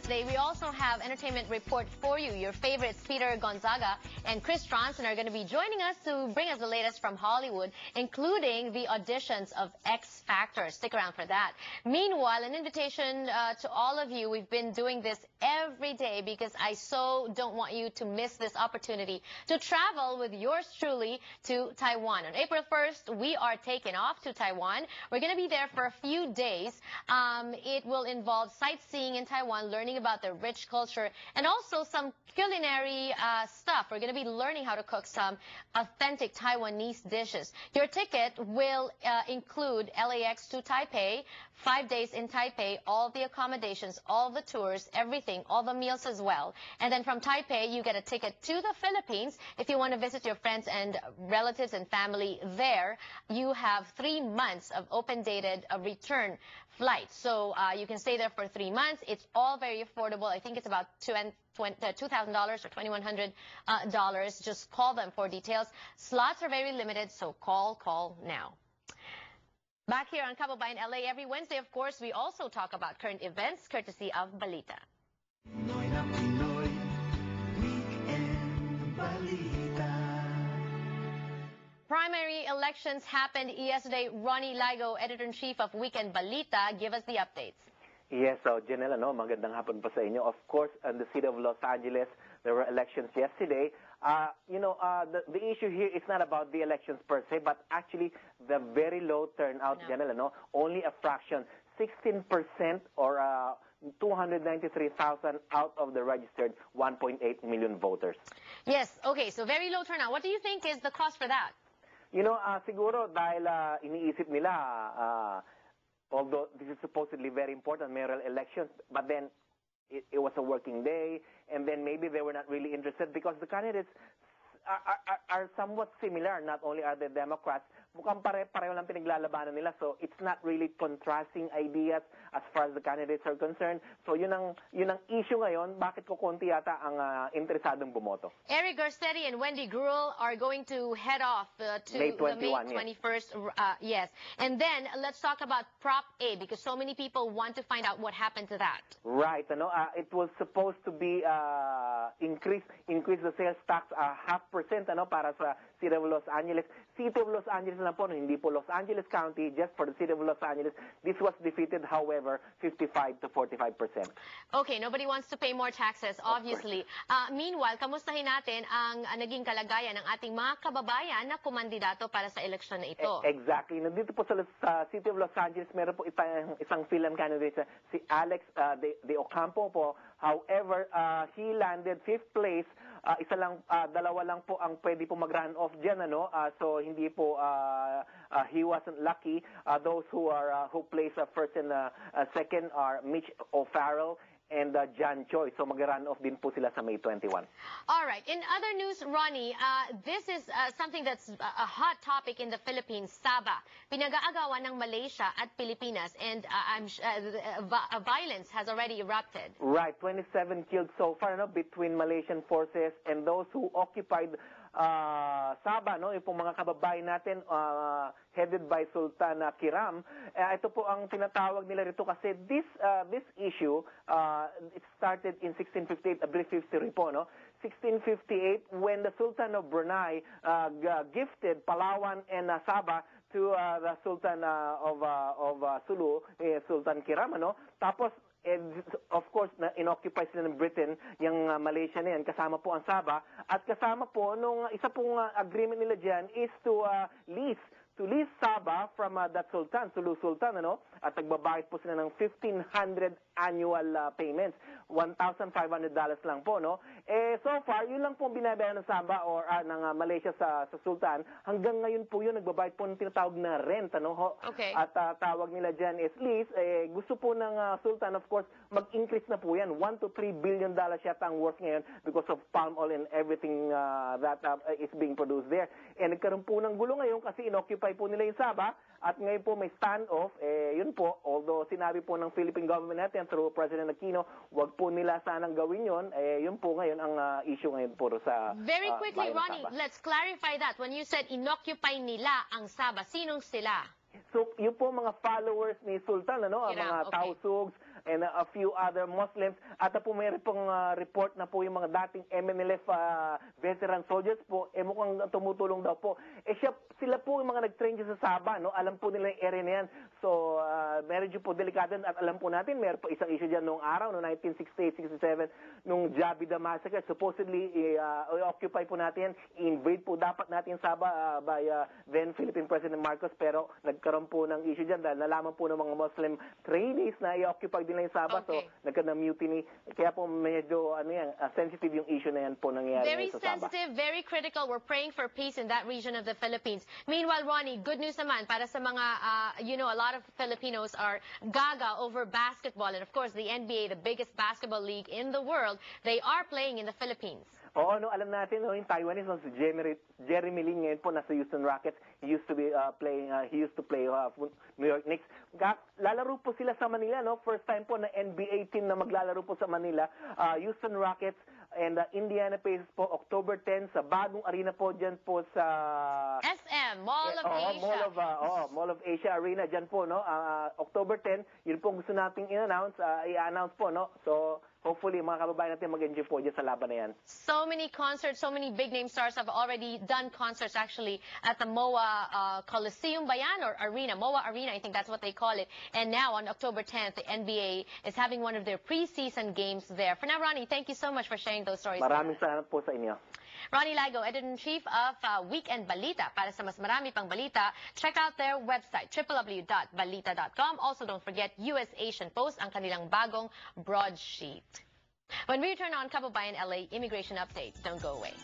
Wednesday, we also have entertainment report for you. Your favorites, Peter Gonzaga and Chris Johnson, are going to be joining us to bring us the latest from Hollywood, including the auditions of X Factor. Stick around for that. Meanwhile, an invitation to all of you. We've been doing this every day because I so don't want you to miss this opportunity to travel with yours truly to Taiwan. On April 1st, we are taking off to Taiwan. We're going to be there for a few days. It will involve sightseeing in Taiwan, learning about their rich culture, and also some culinary stuff. We're going to be learning how to cook some authentic Taiwanese dishes. Your ticket will include LAX to Taipei, 5 days in Taipei, all the accommodations, all the tours, everything, all the meals as well. And then from Taipei, you get a ticket to the Philippines. If you want to visit your friends and relatives and family there, you have 3 months of open-dated return flight. So you can stay there for 3 months. It's all very affordable. I think it's about $2,000 or $2,100. Just call them for details. Slots are very limited, so call now. Back here on Kababayan LA every Wednesday, of course, we also talk about current events courtesy of Balita. Pinoy na Pinoy, Weekend Balita. Primary elections happened yesterday. Ronnie Ligo, editor-in-chief of Weekend Balita, give us the updates. Yes, so Janelle, magandang hapon pa sa inyo. Of course, in the city of Los Angeles, there were elections yesterday. The issue here is not about the elections per se, but actually the very low turnout, Janelle, only a fraction, 16% or 293,000 out of the registered 1.8 million voters. Yes, okay, so very low turnout. What do you think is the cause for that? Siguro dahil iniisip nila, although this is supposedly very important, mayoral elections, but then it was a working day, and then maybe they were not really interested because the candidates are somewhat similar. Not only are they Democrats, mukhang pareho lang pinaglalabanan nila. So it's not really contrasting ideas as far as the candidates are concerned. So yun ang issue ngayon. Bakit ko konti yata ang interesadong bumoto? Eric Garcetti and Wendy Gruel are going to head off to May 21, the May 21st. Yes. And then let's talk about Prop A because so many people want to find out what happened to that. Right. It was supposed to be increase the sales tax 0.5% para sa City of Los Angeles. City of Los Angeles lang po, hindi po Los Angeles County, just for the City of Los Angeles. This was defeated, however, 55 to 45%. Okay, nobody wants to pay more taxes, obviously. Meanwhile, kamustahin natin ang naging kalagayan ng ating mga kababayan na kumandidato para sa eleksyon na ito. Exactly. Nandito po sa City of Los Angeles, meron po isang film candidate, si Alex de Ocampo po. However, he landed 5th place. Dalawa lang po ang pwede po mag-run off dyan, so hindi po, he wasn't lucky. Those who placed first and second are Mitch O'Farrell and John Choi. So mag-run off din po sila sa May 21. All right. In other news, Ronnie, this is something that's a hot topic in the Philippines, Sabah. Pinag-aagawan ng Malaysia at Pilipinas, and violence has already erupted. Right. 27 killed so far between Malaysian forces and those who occupied Sabah, yung pong mga kababayan natin headed by Sultan Kiram. Ito po ang tinatawag nila rito kasi this issue, it started in 1658, I believe 53 po, 1658, when the Sultan of Brunei gifted Palawan and Sabah to the Sultan of Sulu, Sultan Kiram, Tapos, of course, inoccupy sila ng Britain, yung Malaysia na yan, kasama po ang Sabah. At kasama po, nung isa pong agreement nila dyan is to lease Sabah from that Sultan, Sulu Sultan, at nagbabayad po sila ng 1,500 annual payments. $1,500 lang po, so far, yun lang po binabayaran ng Sabah or ng Malaysia sa Sultan. Hanggang ngayon po yun, nagbabayad po ng tinatawag na rent, Okay. At tawag nila dyan is lease. Gusto po ng Sultan, of course, mag-increase na po yan. $1 to $3 billion yata ang worth ngayon because of palm oil and everything that is being produced there. Nagkaroon po ng gulo ngayon kasi inoccupy po nila yung Sabah at ngayon po may standoff. Yun po, although sinabi po ng Philippine government natin through President Aquino, wag po nila sanang gawin yun. Yun po ngayon ang issue ngayon po sa Very quickly, Ronnie, let's clarify that. When you said inoccupy nila ang Sabah, sinong sila? So, yun po mga followers ni Sultan, Kiram, mga okay. Tausugs, and a few other Muslims. At po mayroon pong report na po yung mga dating MNLF veteran soldiers po, mukhang tumutulong daw po. Sila po yung mga nag-train dyan sa Sabah, no? Alam po nila yung area na yan. So, medyo po delikado at alam po natin, meron po isang issue dyan noong araw, no 1968-67, nung Jabida Massacre. Supposedly, i-occupy po natin, invade po dapat natin Sabah by then Philippine President Marcos, pero nagkaroon po ng issue dyan dahil nalaman po ng mga Muslim trainees na i-occupy din lang yung Sabah. Okay. So, nagkaroon ng mutiny. Kaya po medyo sensitive yung issue na yan po nangyayari Very sa Sabah. sensitive, very critical. We're praying for peace in that region of the Philippines. Meanwhile, Ronnie, good news naman para sa mga, a lot of Filipinos are gaga over basketball. And of course, the NBA, the biggest basketball league in the world, they are playing in the Philippines. Oo, alam natin, yung Taiwanese, si Jeremy Lin ngayon po nasa Houston Rockets. He used to play New York Knicks. Lalaro po sila sa Manila, no? First time po na NBA team na maglalaro po sa Manila. Houston Rockets and Indiana Pacers po, October 10 sa bagong arena po dyan po sa SM, Mall of Asia. Mall of Asia Arena dyan po, no? October 10, yun po gusto nating i-announce po, no? So, hopefully, mga kababayan natin mag-enjoy po dyan sa laban na yan. So many concerts, so many big-name stars have already done concerts actually at the MOA Coliseum Bayan or Arena. MOA Arena, I think that's what they call it. And now, on October 10th, the NBA is having one of their preseason games there. For now, Ronnie, thank you so much for sharing those stories. Maraming salamat po sa inyo. Ronnie Lago, Editor-in-Chief of Weekend Balita. Para sa mas marami pang balita, check out their website, www.balita.com. Also, don't forget US Asian Post, ang kanilang bagong broadsheet. When we return on Kababayan LA Immigration Updates, don't go away.